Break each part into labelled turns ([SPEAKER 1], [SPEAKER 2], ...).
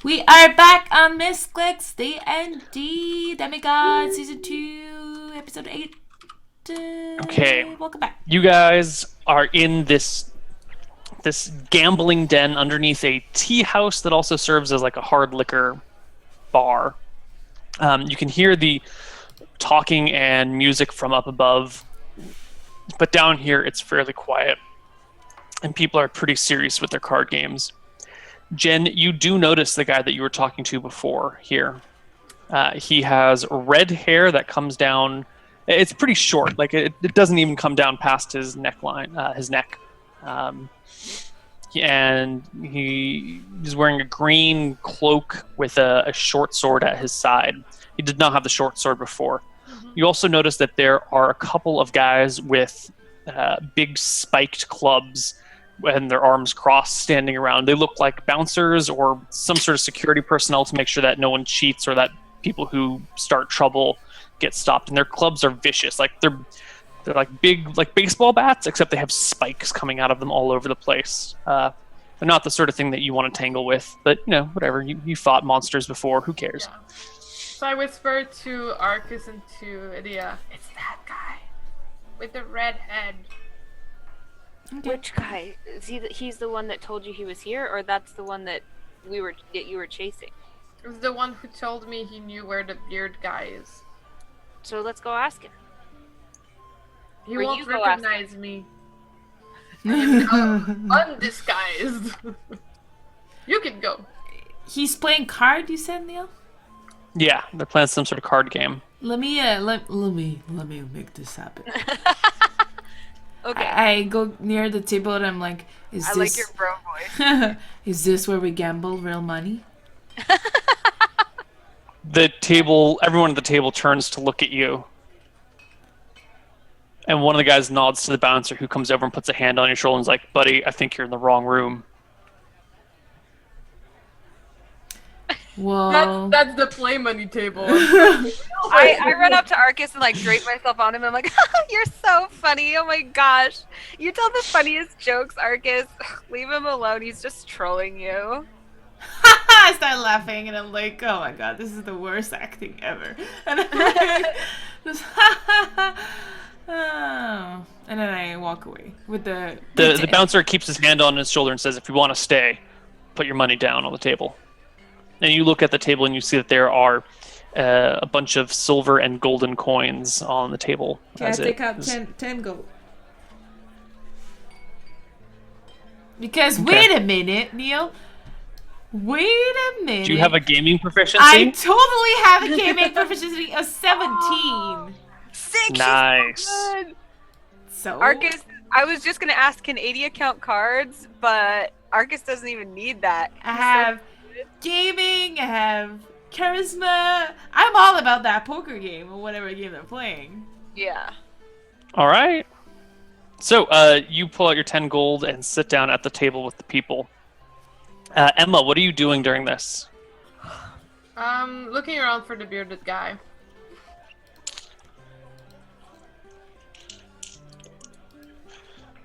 [SPEAKER 1] We are back on Misscliks, D&D Demigods, Season 2, Episode 8.
[SPEAKER 2] Okay.
[SPEAKER 1] Welcome back.
[SPEAKER 2] You guys are in this gambling den underneath a tea house that also serves as like a hard liquor bar. You can hear the talking and music from up above, but down here it's fairly quiet, and people are pretty serious with their card games. Jen, you do notice the guy that you were talking to before here. He has red hair that comes down. It's pretty short, like it doesn't even come down past his neckline, his neck. And he's wearing a green cloak with a short sword at his side. He did not have the short sword before. Mm-hmm. You also notice that there are a couple of guys with big spiked clubs and their arms crossed standing around. They look like bouncers or some sort of security personnel to make sure that no one cheats or that people who start trouble get stopped. And their clubs are vicious. Like they're like big, like baseball bats, except they have spikes coming out of them all over the place. They're not the sort of thing that you want to tangle with, but whatever. You fought monsters before. Who cares?
[SPEAKER 3] Yeah. So I whisper to Arcas and to Adea, "It's that guy with the red head."
[SPEAKER 4] Okay. Which guy? Is he's the one that told you he was here, or that's the one that you were chasing?
[SPEAKER 3] It was the one who told me he knew where the beard guy is.
[SPEAKER 4] So let's go ask him.
[SPEAKER 3] He won't recognize me. I'm undisguised. You can go.
[SPEAKER 1] He's playing card, you said, Neil?
[SPEAKER 2] Yeah, they're playing some sort of card game.
[SPEAKER 1] Let me make this happen.
[SPEAKER 4] Okay.
[SPEAKER 1] I go near the table and I'm like,
[SPEAKER 4] I like your bro voice.
[SPEAKER 1] Is this where we gamble real money?
[SPEAKER 2] Everyone at the table turns to look at you. And one of the guys nods to the bouncer who comes over and puts a hand on your shoulder and is like, "Buddy, I think you're in the wrong room."
[SPEAKER 1] Whoa.
[SPEAKER 3] That's the play money table.
[SPEAKER 4] I run up to Arcas and like drape myself on him. I'm like, "You're so funny! Oh my gosh, you tell the funniest jokes, Arcas. Leave him alone. He's just trolling you."
[SPEAKER 1] I start laughing and I'm like, oh my god, this is the worst acting ever. And I'm like, oh. And then I walk away with the
[SPEAKER 2] bouncer keeps his hand on his shoulder and says, "If you want to stay, put your money down on the table." And you look at the table and you see that there are a bunch of silver and golden coins on the table.
[SPEAKER 1] Can I take out 10 gold? Because wait a minute, Neil. Wait a minute.
[SPEAKER 2] Do you have a gaming proficiency?
[SPEAKER 1] I totally have a gaming proficiency of 17.
[SPEAKER 4] Sick.
[SPEAKER 2] Nice.
[SPEAKER 1] So
[SPEAKER 4] Arcas, I was just gonna ask, can Adea count cards? But Arcas doesn't even need that.
[SPEAKER 1] I have gaming, I have charisma. I'm all about that poker game or whatever game they're playing.
[SPEAKER 4] Yeah.
[SPEAKER 2] All right. So you pull out your 10 gold and sit down at the table with the people. Emma, what are you doing during this?
[SPEAKER 3] Looking around for the bearded guy.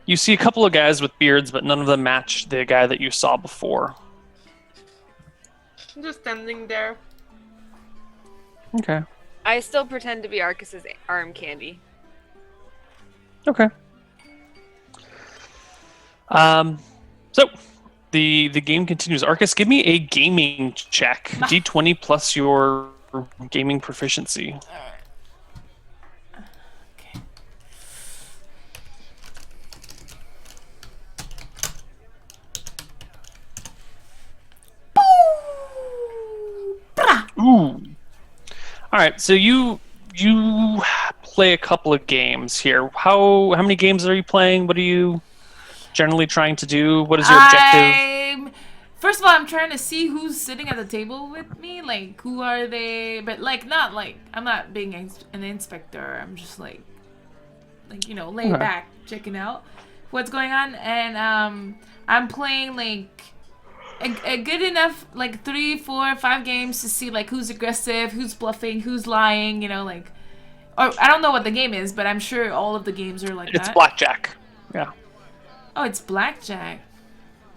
[SPEAKER 2] You see a couple of guys with beards, but none of them match the guy that you saw before.
[SPEAKER 3] I'm just standing there.
[SPEAKER 2] Okay.
[SPEAKER 4] I still pretend to be Arcas's arm candy.
[SPEAKER 2] Okay. So the game continues. Arcas, give me a gaming check. D20 plus your gaming proficiency.
[SPEAKER 1] Okay.
[SPEAKER 2] Ooh. All right. So you play a couple of games here. How many games are you playing? What are you generally trying to do? What is your objective?
[SPEAKER 1] First of all, I'm trying to see who's sitting at the table with me. Like, who are they? But like, not like I'm not being an inspector. I'm just like laid back, checking out what's going on. And I'm playing like a good enough, like 3, 4, 5 games to see like who's aggressive, who's bluffing, who's lying. Or I don't know what the game is, but I'm sure all of the games are like that.
[SPEAKER 2] It's blackjack. Yeah.
[SPEAKER 1] Oh, it's blackjack.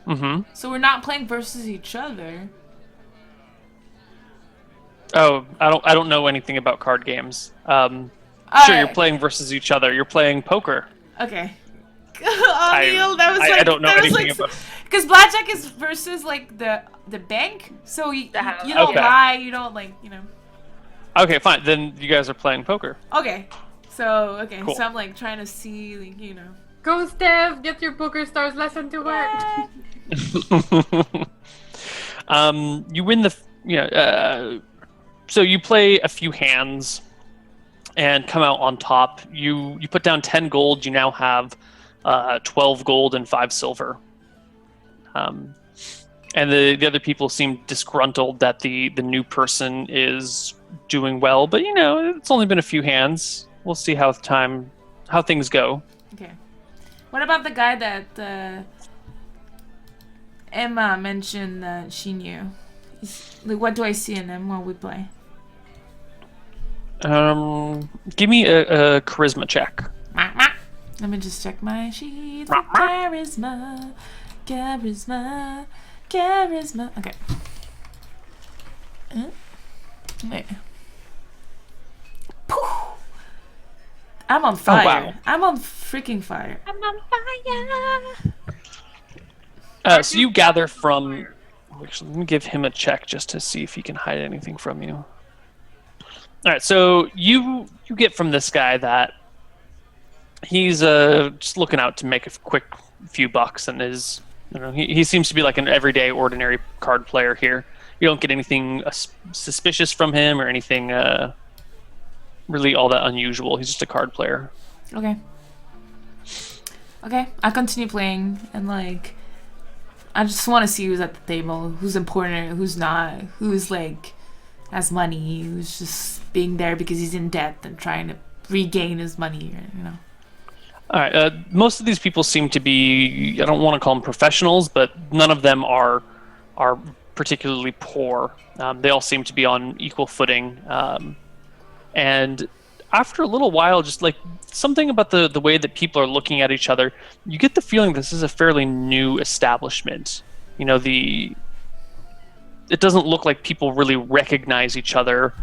[SPEAKER 2] Mm-hmm.
[SPEAKER 1] So we're not playing versus each other.
[SPEAKER 2] Oh, I don't know anything about card games. Sure, you're playing versus each other. You're playing poker.
[SPEAKER 1] Okay. Oh, Neal, that was
[SPEAKER 2] I don't know anything about.
[SPEAKER 1] Because blackjack is versus like the bank, so you don't lie, you don't
[SPEAKER 2] Okay, fine. Then you guys are playing poker.
[SPEAKER 1] Okay, so
[SPEAKER 2] Cool.
[SPEAKER 1] so I'm like trying to see
[SPEAKER 3] Go, Steph! Get your poker stars lesson to work.
[SPEAKER 2] You win the so you play a few hands and come out on top. You put down 10 gold. You now have 12 gold and 5 silver. And the other people seem disgruntled that the new person is doing well, but it's only been a few hands. We'll see how things go.
[SPEAKER 1] Okay. What about the guy that Emma mentioned that she knew? What do I see in him while we play?
[SPEAKER 2] Give me a charisma check.
[SPEAKER 1] Let me just check my sheet. Charisma. Okay. Wait. I'm on fire.
[SPEAKER 2] Oh, wow.
[SPEAKER 1] I'm on freaking fire.
[SPEAKER 4] I'm on fire.
[SPEAKER 2] So you gather from. Actually, let me give him a check just to see if he can hide anything from you. All right, so you get from this guy that he's just looking out to make a quick few bucks, and he seems to be like an everyday, ordinary card player here. You don't get anything suspicious from him or anything really all that unusual. He's just a card player.
[SPEAKER 1] Okay, I continue playing, and I just want to see who's at the table, who's important, who's not, who's has money, who's just being there because he's in debt and trying to regain his money,
[SPEAKER 2] All right. Most of these people seem to be, I don't want to call them professionals, but none of them are particularly poor. They all seem to be on equal footing. And after a little while, just something about the way that people are looking at each other, you get the feeling this is a fairly new establishment. It doesn't look like people really recognize each other,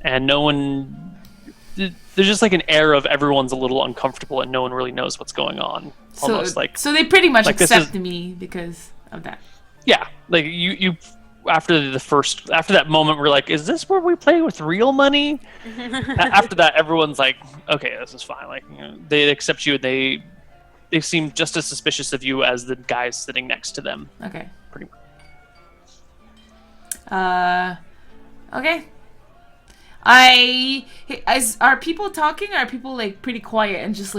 [SPEAKER 2] and no one. There's just an air of everyone's a little uncomfortable and no one really knows what's going on. Almost
[SPEAKER 1] so they pretty much accept me because of that.
[SPEAKER 2] Yeah, you after that moment we're like, is this where we play with real money? After that, everyone's like, okay, this is fine. They accept you. They seem just as suspicious of you as the guys sitting next to them.
[SPEAKER 1] Okay.
[SPEAKER 2] Pretty much.
[SPEAKER 1] Okay. Are people talking, or are people pretty quiet and just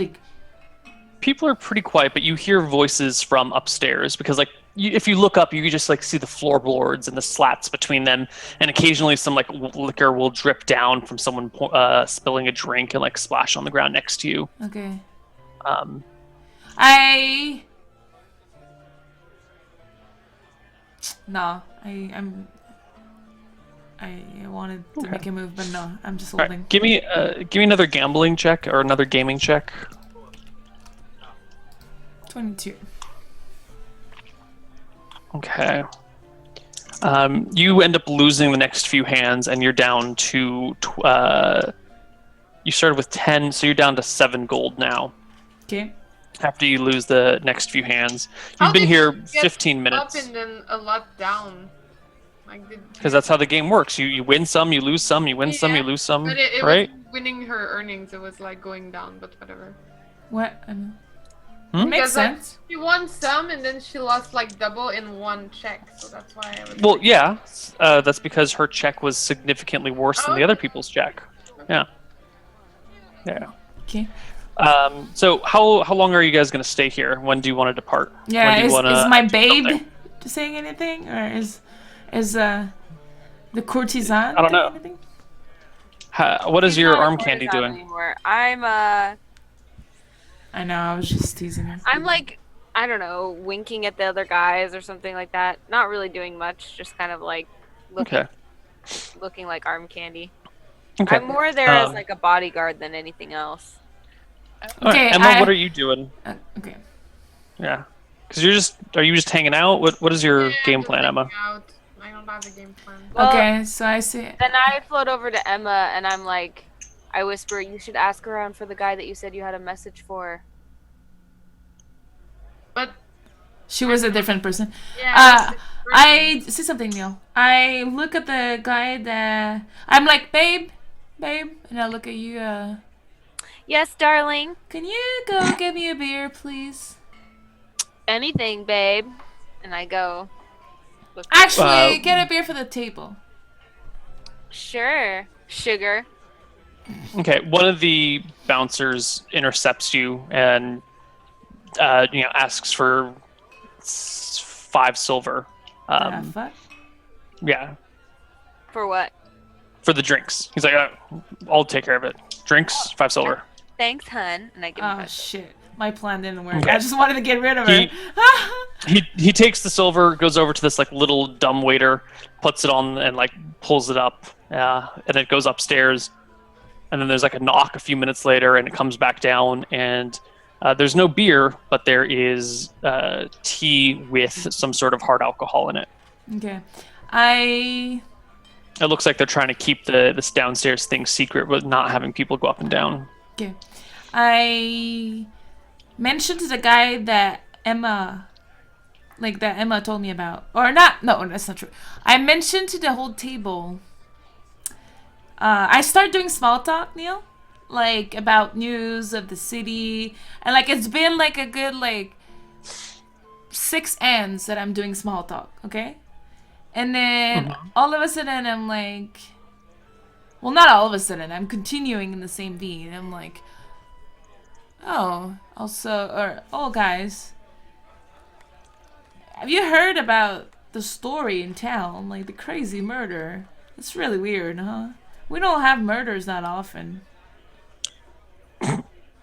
[SPEAKER 2] People are pretty quiet, but you hear voices from upstairs because if you look up, you just see the floorboards and the slats between them, and occasionally some liquor will drip down from someone spilling a drink and splash on the ground next to you.
[SPEAKER 1] Okay. I wanted to make a move, but no, I'm just holding.
[SPEAKER 2] Right, give me another gambling check or another gaming check.
[SPEAKER 1] 22.
[SPEAKER 2] Okay. You end up losing the next few hands, and you're down to. You started with 10, so you're down to 7 gold now.
[SPEAKER 1] Okay.
[SPEAKER 2] After you lose the next few hands, you've been here 15 minutes.
[SPEAKER 3] Up and then a lot down.
[SPEAKER 2] Because that's how the game works. You win some, you lose some, you win some, you lose some,
[SPEAKER 3] but it
[SPEAKER 2] right?
[SPEAKER 3] was winning her earnings. It was going down, but whatever.
[SPEAKER 1] What?
[SPEAKER 2] Hmm?
[SPEAKER 1] Makes sense.
[SPEAKER 3] She won some, and then she lost double in one check. So that's why I was.
[SPEAKER 2] Well, yeah, that's because her check was significantly worse than the other people's check. Yeah. Yeah.
[SPEAKER 1] Okay.
[SPEAKER 2] So how long are you guys gonna stay here? When do you want to depart?
[SPEAKER 1] Yeah. Is my babe saying anything, or is the courtesan?
[SPEAKER 2] I don't know.
[SPEAKER 1] Anything?
[SPEAKER 2] What is
[SPEAKER 4] He's
[SPEAKER 2] your
[SPEAKER 4] not a
[SPEAKER 2] arm candy
[SPEAKER 4] courtesan
[SPEAKER 2] doing?
[SPEAKER 4] anymore.
[SPEAKER 1] I know. I was just teasing her.
[SPEAKER 4] I'm I don't know, winking at the other guys or something like that. Not really doing much. Just kind of looking like arm candy.
[SPEAKER 2] Okay.
[SPEAKER 4] I'm more there as a bodyguard than anything else.
[SPEAKER 2] All right, Emma, what are you doing?
[SPEAKER 1] Okay.
[SPEAKER 2] Yeah, because are you just hanging out? What is your game plan, Emma?
[SPEAKER 3] I don't about the game plan.
[SPEAKER 4] Well,
[SPEAKER 1] Okay, so I see.
[SPEAKER 4] Then I float over to Emma and I'm like, I whisper, you should ask around for the guy that you said you had a message for.
[SPEAKER 3] But
[SPEAKER 1] She was a different person.
[SPEAKER 3] yeah,
[SPEAKER 1] I see something, Neil. I look at the guy that I'm like, babe, and I look at you.
[SPEAKER 4] Yes, darling.
[SPEAKER 1] Can you go get me a beer, please?
[SPEAKER 4] Anything, babe. And I go. Look,
[SPEAKER 1] Actually, get a beer for the table.
[SPEAKER 4] sure, sugar.
[SPEAKER 2] Okay, one of the bouncers intercepts you and asks for 5 silver.
[SPEAKER 1] Fuck.
[SPEAKER 2] Yeah,
[SPEAKER 4] For what?
[SPEAKER 2] for the drinks. He's like, I'll take care of it. Drinks, 5 silver.
[SPEAKER 4] Thanks, hun. And I give him
[SPEAKER 1] Oh
[SPEAKER 4] 5
[SPEAKER 1] shit, my plan didn't work.
[SPEAKER 2] Okay.
[SPEAKER 1] I just wanted to get rid of her.
[SPEAKER 2] He takes the silver, goes over to this like little dumb waiter, puts it on and like pulls it up, and it goes upstairs. And then there's like a knock a few minutes later, and it comes back down, and there's no beer, but there is tea with some sort of hard alcohol in it.
[SPEAKER 1] Okay,
[SPEAKER 2] It looks like they're trying to keep this downstairs thing secret, but not having people go up and down.
[SPEAKER 1] Okay. I mentioned to the guy that Emma told me about. Or not, no, that's not true. I mentioned to the whole table. I start doing small talk, Neil. Like, about news of the city. And, like, it's been, like, a good, like, 6 ends that I'm doing small talk, okay? And then, all of a sudden, I'm like... Well, not all of a sudden. I'm continuing in the same vein. I'm like... Oh, guys. Have you heard about the story in town? Like, the crazy murder. It's really weird, huh? We don't have murders that often.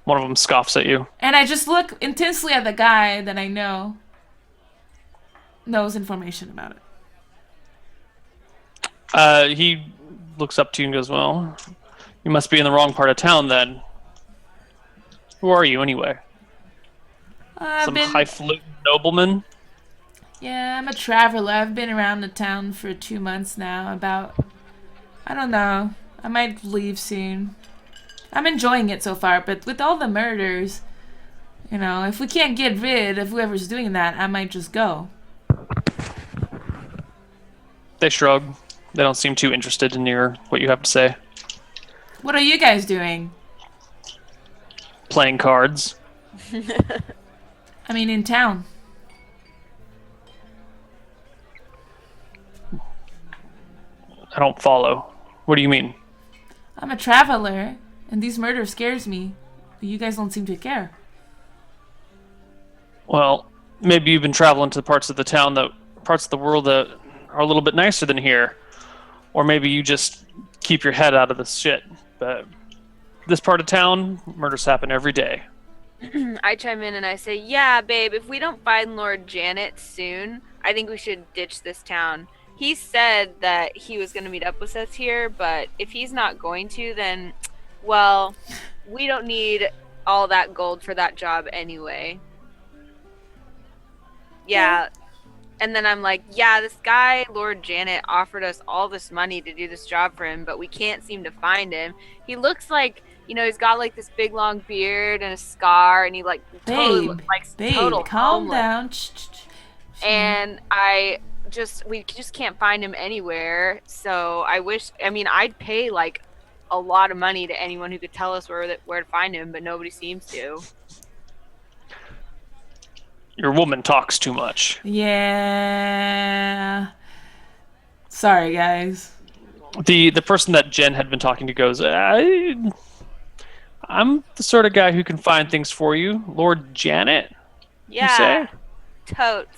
[SPEAKER 2] One of them scoffs at you.
[SPEAKER 1] And I just look intensely at the guy that I know knows information about it.
[SPEAKER 2] He looks up to you and goes, well, you must be in the wrong part of town then. Who are you anyway? Some highfalutin nobleman?
[SPEAKER 1] Yeah, I'm a traveler. I've been around the town for 2 months now. I don't know. I might leave soon. I'm enjoying it so far, but with all the murders, if we can't get rid of whoever's doing that, I might just go.
[SPEAKER 2] They shrug. They don't seem too interested in what you have to say.
[SPEAKER 1] What are you guys doing?
[SPEAKER 2] Playing cards.
[SPEAKER 1] I mean, in town.
[SPEAKER 2] I don't follow. What do you mean?
[SPEAKER 1] I'm a traveler, and these murders scares me. But you guys don't seem to care.
[SPEAKER 2] Well, maybe you've been traveling to parts of the world that are a little bit nicer than here. Or maybe you just keep your head out of this shit. But this part of town, murders happen every day.
[SPEAKER 4] I chime in and I say, yeah, babe, if we don't find Lord Janet soon, I think we should ditch this town. He said that he was going to meet up with us here, but if he's not going to, then, well, we don't need all that gold for that job anyway. Yeah. And then I'm like, yeah, this guy, Lord Janet, offered us all this money to do this job for him, but we can't seem to find him. He looks like, he's got like this big long beard and a scar, and he like totally looks like total
[SPEAKER 1] calm
[SPEAKER 4] homeless.
[SPEAKER 1] down.
[SPEAKER 4] And we just can't find him anywhere. So I'd pay like a lot of money to anyone who could tell us where to find him, but nobody seems to.
[SPEAKER 2] Your woman talks too much.
[SPEAKER 1] Yeah. Sorry, guys.
[SPEAKER 2] The person that Jen had been talking to goes, I'm the sort of guy who can find things for you. Lord Janet?
[SPEAKER 4] Yeah.
[SPEAKER 2] You say?
[SPEAKER 4] Totes.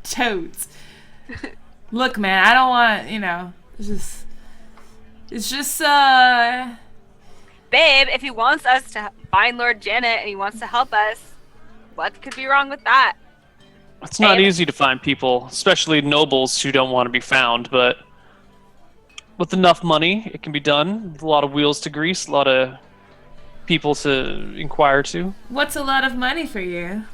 [SPEAKER 1] Totes. Look, man, I don't want, it's just,
[SPEAKER 4] Babe, if he wants us to find Lord Janet and he wants to help us, what could be wrong with that?
[SPEAKER 2] It's not easy to find people, especially nobles who don't want to be found, but with enough money, it can be done. With a lot of wheels to grease, a lot of people to inquire to.
[SPEAKER 1] What's a lot of money for you?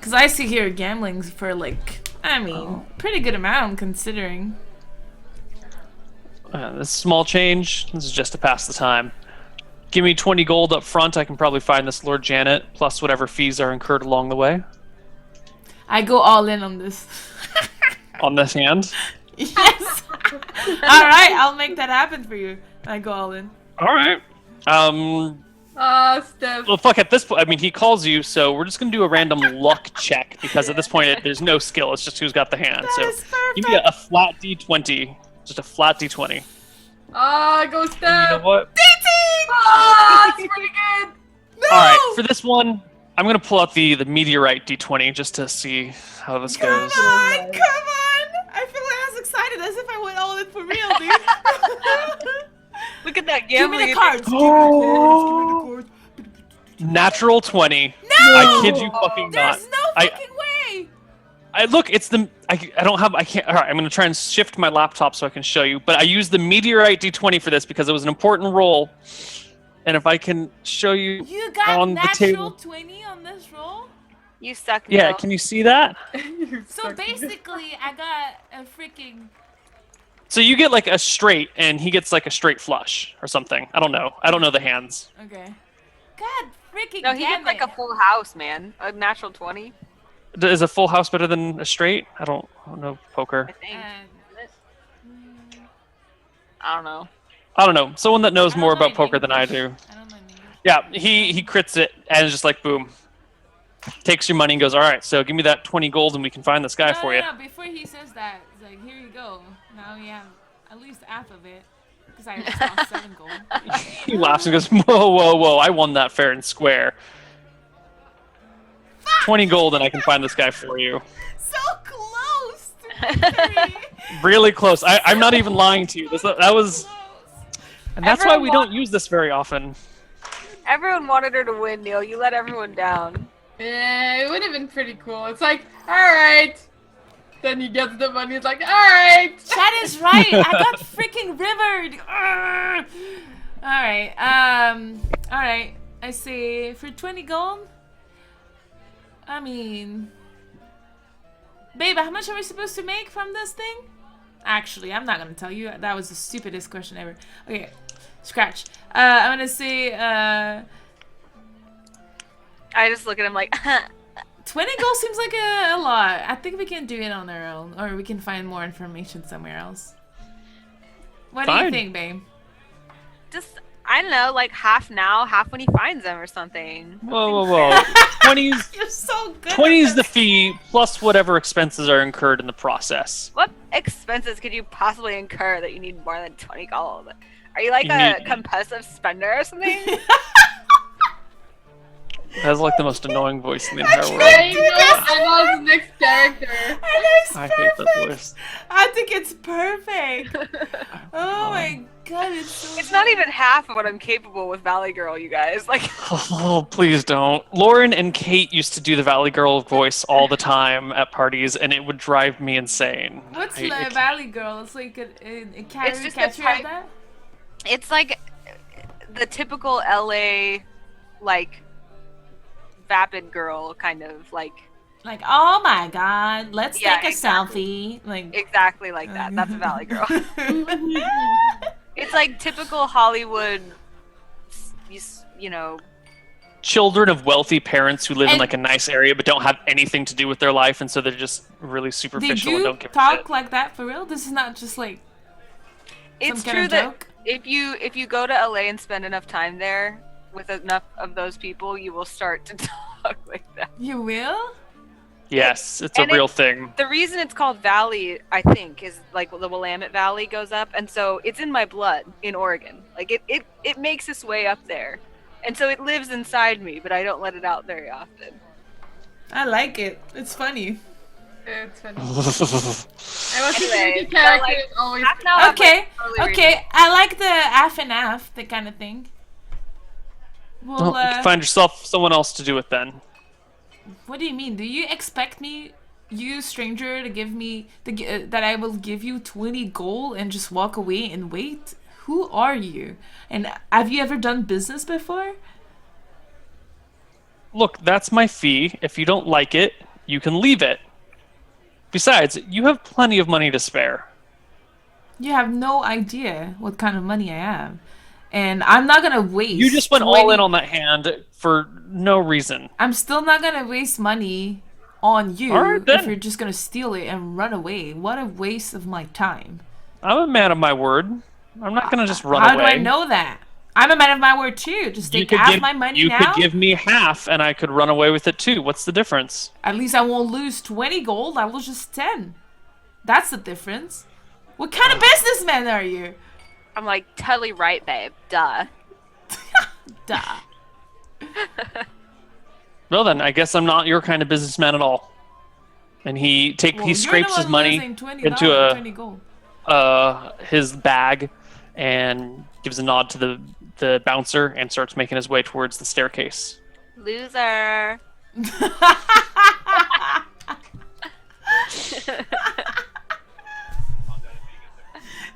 [SPEAKER 1] Because I see here gambling for like, I mean, pretty good amount considering.
[SPEAKER 2] This small change. This is just to pass the time. Give me 20 gold up front. I can probably find this Lord Janet, plus whatever fees are incurred along the way.
[SPEAKER 1] I go all in on this.
[SPEAKER 2] On this hand?
[SPEAKER 1] Yes! Alright, I'll make that happen for you. I go all in.
[SPEAKER 2] Alright.
[SPEAKER 3] Steph.
[SPEAKER 2] Well, fuck, at this point, I mean, he calls you, so we're just going to do a random luck check, because at this point, there's no skill. It's just who's got the hand.
[SPEAKER 1] That
[SPEAKER 2] So
[SPEAKER 1] is perfect.
[SPEAKER 2] give me a flat D20. Just a flat D20.
[SPEAKER 3] Go Steph.
[SPEAKER 2] And you know what?
[SPEAKER 3] That's pretty good.
[SPEAKER 1] No!
[SPEAKER 2] Alright, for this one, I'm going to pull out the meteorite D20 just to see how this
[SPEAKER 1] Come
[SPEAKER 2] goes.
[SPEAKER 1] on, come on! I feel like as excited as if I went all in for real, dude.
[SPEAKER 4] Look at that
[SPEAKER 1] Give me
[SPEAKER 4] gambling.
[SPEAKER 1] the cards. Give me
[SPEAKER 2] Oh.
[SPEAKER 1] the cards.
[SPEAKER 2] Natural 20.
[SPEAKER 1] No!
[SPEAKER 2] I kid you fucking not.
[SPEAKER 1] There's no fucking way!
[SPEAKER 2] I look, it's the I can't. All right, I'm gonna try and shift my laptop so I can show you. But I used the meteorite D20 for this because it was an important roll. And if I can show you,
[SPEAKER 1] You got
[SPEAKER 2] on the
[SPEAKER 1] natural
[SPEAKER 2] table.
[SPEAKER 1] 20 on this roll?
[SPEAKER 4] You suck.
[SPEAKER 2] Yeah,
[SPEAKER 4] Neil.
[SPEAKER 2] can you see that?
[SPEAKER 1] So basically, I got a freaking...
[SPEAKER 2] So you get like a straight, and he gets like a straight flush or something. I don't know. I don't know the hands.
[SPEAKER 1] Okay. God freaking
[SPEAKER 4] No, he
[SPEAKER 1] damn
[SPEAKER 4] gets like
[SPEAKER 1] it.
[SPEAKER 4] a full house, man. A natural 20,
[SPEAKER 2] Is a full house better than a straight? I don't know poker.
[SPEAKER 4] I think.
[SPEAKER 1] And,
[SPEAKER 4] I don't know.
[SPEAKER 2] I don't know. Someone that knows
[SPEAKER 1] I don't
[SPEAKER 2] more
[SPEAKER 1] know
[SPEAKER 2] about
[SPEAKER 1] any
[SPEAKER 2] poker than I
[SPEAKER 1] English.
[SPEAKER 2] do.
[SPEAKER 1] I don't know any English.
[SPEAKER 2] Yeah, he crits it and is just like boom. Takes your money and goes, all right, so give me that 20 gold and we can find this guy for you.
[SPEAKER 1] No, before he says that, it's like, here you go. Now you have at least half of it. Because I just lost 7 gold.
[SPEAKER 2] He laughs and goes, whoa, whoa, whoa, I won that fair and square. 20 gold and I can find this guy for you.
[SPEAKER 1] So close to victory.
[SPEAKER 2] Really close. I'm not even lying to you. That was,
[SPEAKER 1] Close.
[SPEAKER 2] and that's why we
[SPEAKER 4] Everyone
[SPEAKER 2] don't use this very often.
[SPEAKER 4] Everyone wanted her to win, Neil. You let everyone down.
[SPEAKER 3] Yeah, it would have been pretty cool. It's like, alright. Then he gets the money, it's like, alright.
[SPEAKER 1] That is right. I got freaking rivered. Alright. Alright. I say for 20 gold. I mean, babe, how much are we supposed to make from this thing? Actually, I'm not gonna tell you. That was the stupidest question ever. Okay, scratch. I'm gonna say
[SPEAKER 4] I just look at him like,
[SPEAKER 1] 20 gold seems like a lot. I think we can do it on our own, or we can find more information somewhere else. What do you
[SPEAKER 2] Fine.
[SPEAKER 1] think, babe?
[SPEAKER 4] just, I don't know, like half now, half when he finds them or something.
[SPEAKER 2] Whoa, whoa, whoa. 20's,
[SPEAKER 1] You're so good.
[SPEAKER 2] 20 is
[SPEAKER 1] at
[SPEAKER 2] the
[SPEAKER 1] this.
[SPEAKER 2] fee plus whatever expenses are incurred in the process.
[SPEAKER 4] What expenses could you possibly incur that you need more than 20 gold? Are you like
[SPEAKER 2] You
[SPEAKER 4] a
[SPEAKER 2] need-
[SPEAKER 4] compulsive spender or something?
[SPEAKER 2] That's like the most annoying voice in the entire world.
[SPEAKER 3] I know his next character.
[SPEAKER 1] And it's
[SPEAKER 2] I hate that
[SPEAKER 1] perfect.
[SPEAKER 2] voice.
[SPEAKER 1] I think it's perfect. Oh my god, it's so
[SPEAKER 4] It's not even half of what I'm capable with Valley Girl, you guys. Like,
[SPEAKER 2] Oh, please don't. Lauren and Kate used to do the Valley Girl voice all the time at parties, and it would drive me insane.
[SPEAKER 1] What's
[SPEAKER 2] I-
[SPEAKER 1] the
[SPEAKER 2] I-
[SPEAKER 1] Valley Girl? It's like a
[SPEAKER 4] It's
[SPEAKER 1] caricature
[SPEAKER 4] just a
[SPEAKER 1] of
[SPEAKER 4] type-
[SPEAKER 1] that?
[SPEAKER 4] it's like the typical LA, like, vapid girl kind of, like,
[SPEAKER 1] Like, oh my god, let's
[SPEAKER 4] Yeah,
[SPEAKER 1] take a
[SPEAKER 4] exactly.
[SPEAKER 1] selfie. Like,
[SPEAKER 4] exactly like that. That's a Valley Girl. It's like typical Hollywood, you know,
[SPEAKER 2] Children of wealthy parents who live in
[SPEAKER 1] And-
[SPEAKER 2] like a nice area but don't have anything to do with their life, and so they're just really
[SPEAKER 1] Did
[SPEAKER 2] superficial and
[SPEAKER 1] you
[SPEAKER 2] don't give a
[SPEAKER 1] talk
[SPEAKER 2] shit.
[SPEAKER 1] like that for real? This is not just like
[SPEAKER 4] it's
[SPEAKER 1] some
[SPEAKER 4] true
[SPEAKER 1] kind of
[SPEAKER 4] that
[SPEAKER 1] joke?
[SPEAKER 4] if you go to LA and spend enough time there with enough of those people, you will start to talk like that.
[SPEAKER 1] You will?
[SPEAKER 2] Yes, it's a
[SPEAKER 4] And
[SPEAKER 2] real thing.
[SPEAKER 4] The reason it's called Valley, I think, is like the Willamette Valley goes up, and so it's in my blood in Oregon. Like it makes its way up there, and so it lives inside me, but I don't let it out very often.
[SPEAKER 1] I like it. It's funny.
[SPEAKER 3] It's funny. I was thinking
[SPEAKER 4] Anyway,
[SPEAKER 3] the character
[SPEAKER 4] so, like,
[SPEAKER 3] is always
[SPEAKER 4] Half now, half,
[SPEAKER 1] Okay,
[SPEAKER 4] like, totally
[SPEAKER 1] okay. I like the half and half, the kind of thing. Well,
[SPEAKER 2] Well, you can find yourself someone else to do it then.
[SPEAKER 1] what do you mean? Do you expect me, you stranger, to give me that I will give you 20 gold and just walk away and wait? Who are you? And have you ever done business before?
[SPEAKER 2] Look, that's my fee. If you don't like it, you can leave it. Besides, you have plenty of money to spare.
[SPEAKER 1] You have no idea what kind of money I have. And I'm not gonna waste.
[SPEAKER 2] You just went all in on that hand for no reason.
[SPEAKER 1] I'm still not gonna waste money on you if you're just gonna steal it and run away. What a waste of my time.
[SPEAKER 2] I'm a man of my word. I'm not gonna just run away.
[SPEAKER 1] How do I know that? I'm a man of my word too. Just take half my money now.
[SPEAKER 2] You could give me half and I could run away with it too. What's the difference?
[SPEAKER 1] At least I won't lose 20 gold. I lose just 10. That's the difference. What kind of businessman are you?
[SPEAKER 4] I'm like, totally right, babe. Duh.
[SPEAKER 1] Duh.
[SPEAKER 2] Well then, I guess I'm not your kind of businessman at all. And he scrapes his money into his bag and gives a nod to the bouncer and starts making his way towards the staircase.
[SPEAKER 4] Loser.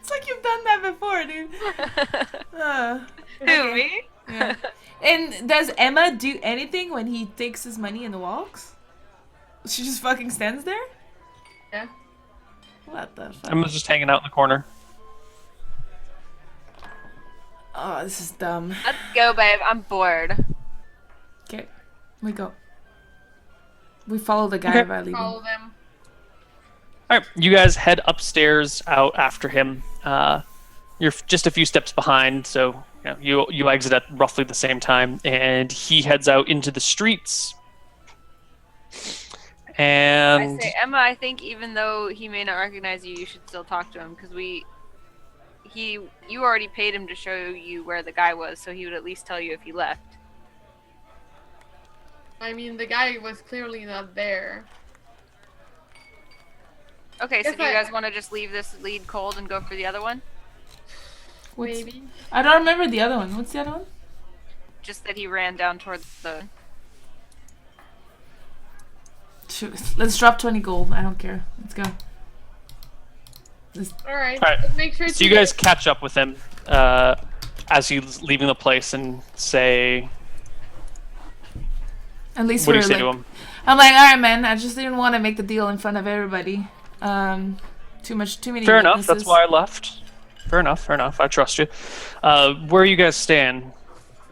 [SPEAKER 1] It's like you've done that before, dude.
[SPEAKER 4] Who, me?
[SPEAKER 1] Yeah. And does Emma do anything when he takes his money and walks? She just fucking stands there?
[SPEAKER 3] Yeah.
[SPEAKER 1] What the fuck?
[SPEAKER 2] Emma's just hanging out in the corner.
[SPEAKER 1] Oh, this is dumb.
[SPEAKER 4] Let's go, babe. I'm bored.
[SPEAKER 1] Okay, we go. We follow the guy by leaving.
[SPEAKER 3] Follow them.
[SPEAKER 2] All right, you guys head upstairs out after him. You're just a few steps behind, so you exit at roughly the same time, and he heads out into the streets. And
[SPEAKER 4] I say, Emma, I think even though he may not recognize you, you should still talk to him because you already paid him to show you where the guy was, so he would at least tell you if he left.
[SPEAKER 3] I mean, the guy was clearly not there.
[SPEAKER 4] Okay, so do you guys want to just leave this lead cold and go for the other one?
[SPEAKER 3] Maybe.
[SPEAKER 1] I don't remember the other one. What's the other one?
[SPEAKER 4] Just that he ran down towards the...
[SPEAKER 1] Let's drop 20 gold. I don't care. Let's go.
[SPEAKER 3] Alright.
[SPEAKER 2] All right.
[SPEAKER 3] Make sure
[SPEAKER 2] So you guys catch up with him as he's leaving the place and say...
[SPEAKER 1] At least
[SPEAKER 2] what do
[SPEAKER 1] we're
[SPEAKER 2] you say
[SPEAKER 1] like...
[SPEAKER 2] to him?
[SPEAKER 1] I'm like, alright, man. I just didn't want to make the deal in front of everybody. Too many
[SPEAKER 2] Fair enough.
[SPEAKER 1] witnesses.
[SPEAKER 2] That's why I left. Fair enough. I trust you. Where are you guys staying?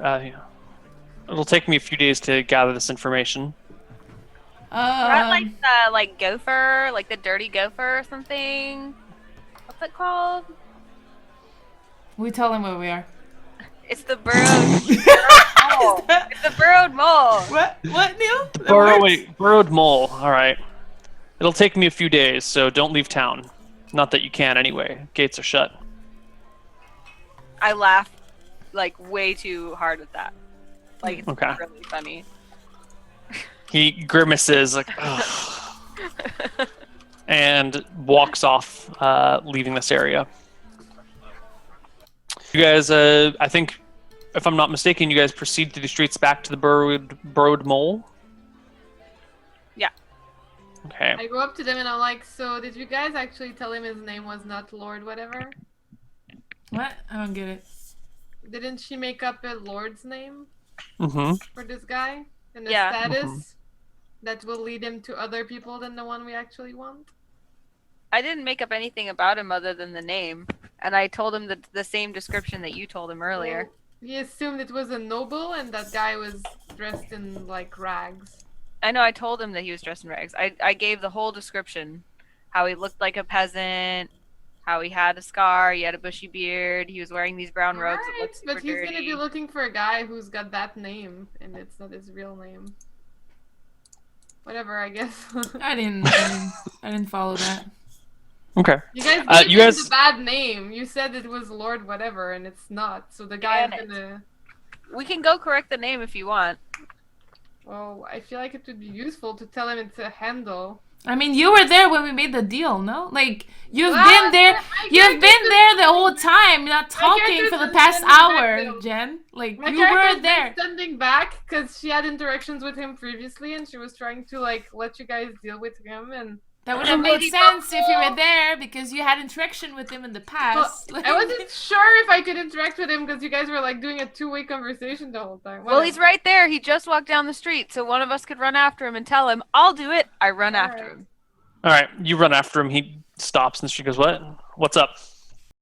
[SPEAKER 2] It'll take me a few days to gather this information.
[SPEAKER 4] Not like gopher, like the dirty gopher or something. What's it called?
[SPEAKER 1] We tell him where we are.
[SPEAKER 4] It's the burrowed mole. It's the burrowed mole.
[SPEAKER 1] What, Neil?
[SPEAKER 2] Burrowed mole. All right. It'll take me a few days, so don't leave town. Not that you can anyway. Gates are shut.
[SPEAKER 4] I laugh like way too hard at that. Like it's
[SPEAKER 2] Okay.
[SPEAKER 4] really funny.
[SPEAKER 2] He grimaces like, ugh, and walks off, leaving this area. You guys, I think, if I'm not mistaken, you guys proceed through the streets back to the burrowed mole?
[SPEAKER 4] Yeah.
[SPEAKER 2] Okay.
[SPEAKER 3] I go up to them and I'm like, so did you guys actually tell him his name was not Lord whatever?
[SPEAKER 1] What? I don't get it.
[SPEAKER 3] Didn't she make up a Lord's name
[SPEAKER 2] Mm-hmm.
[SPEAKER 3] for this guy? And a
[SPEAKER 4] Yeah.
[SPEAKER 3] status that will lead him to other people than the one we actually want?
[SPEAKER 4] I didn't make up anything about him other than the name, and I told him the same description that you told him earlier.
[SPEAKER 3] Well, he assumed it was a noble and that guy was dressed in like rags.
[SPEAKER 4] I know I told him that he was dressed in rags. I gave the whole description. How he looked like a peasant, how he had a scar, he had a bushy beard, he was wearing these brown robes that looked super
[SPEAKER 3] But he's
[SPEAKER 4] dirty.
[SPEAKER 3] gonna be looking for a guy who's got that name and it's not his real name. Whatever, I guess.
[SPEAKER 1] I didn't follow that.
[SPEAKER 2] Okay.
[SPEAKER 3] You guys gave
[SPEAKER 2] you
[SPEAKER 3] him
[SPEAKER 2] guys-
[SPEAKER 3] the bad name. You said it was Lord whatever and it's not. So the guy's
[SPEAKER 4] Damn it.
[SPEAKER 3] gonna...
[SPEAKER 4] We can go correct the name if you want.
[SPEAKER 3] Well, I feel like it would be useful to tell him it's a handle.
[SPEAKER 1] I mean, you were there when we made the deal, no? Like, you've
[SPEAKER 3] Well,
[SPEAKER 1] been there.
[SPEAKER 3] my
[SPEAKER 1] You've been
[SPEAKER 3] character's
[SPEAKER 1] there the whole time, not talking
[SPEAKER 3] character's
[SPEAKER 1] for the
[SPEAKER 3] been
[SPEAKER 1] past
[SPEAKER 3] standing back
[SPEAKER 1] hour,
[SPEAKER 3] though.
[SPEAKER 1] Jen. Like,
[SPEAKER 3] My
[SPEAKER 1] you
[SPEAKER 3] character's
[SPEAKER 1] were
[SPEAKER 3] been
[SPEAKER 1] there.
[SPEAKER 3] standing back because she had interactions with him previously and she was trying to like let you guys deal with him and
[SPEAKER 1] That would have made sense if you were there because you had interaction with him in the past.
[SPEAKER 3] Well, I wasn't sure if I could interact with him because you guys were like doing a two-way conversation the whole time.
[SPEAKER 4] Well, he's right there. He just walked down the street, so one of us could run after him and tell him, I'll do it. I run after him.
[SPEAKER 2] All right, you run after him. He stops and she goes, "What? What's up?"